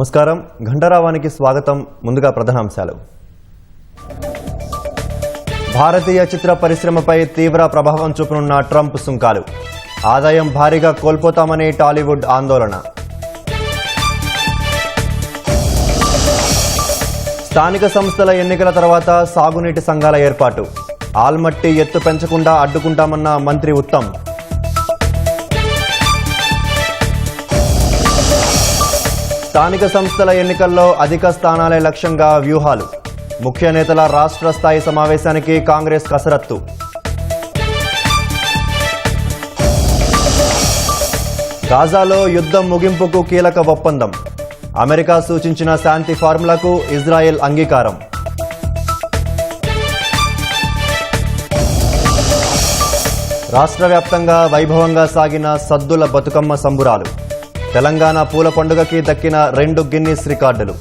నమస్కారం ఘంటారావానికి స్వాగతం. ముందుగా ప్రధానాంశాలు. భారతీయ చిత్ర పరిశ్రమపై తీవ్ర ప్రభావం చూపనున్న ట్రంప్ సుంకాలు. ఆదాయం భారీగా కోల్పోతామని టాలీవుడ్ ఆందోళన. స్థానిక సంస్థల ఎన్నికల తర్వాత సాగునీటి సంఘాల ఏర్పాటు. ఆల్మట్టి ఎత్తు పెంచకుండా అడ్డుకుంటామన్న మంత్రి ఉత్తమ్. స్థానిక సంస్థల ఎన్నికల్లో అధిక స్థానాలే లక్ష్యంగా వ్యూహాలు. ముఖ్య నేతల రాష్ట్ర స్థాయి సమావేశానికి కాంగ్రెస్ కసరత్తు. గాజాలో యుద్ధం ముగింపుకు కీలక ఒప్పందం. అమెరికా సూచించిన శాంతి ఫార్ములాకు ఇజ్రాయెల్ అంగీకారం. రాష్ట్ర వ్యాప్తంగా వైభవంగా సాగిన సద్దుల బతుకమ్మ సంబురాలు. తెలంగాణ పూల పండుగకి దక్కిన 2 గిన్నిస్ రికార్డులు.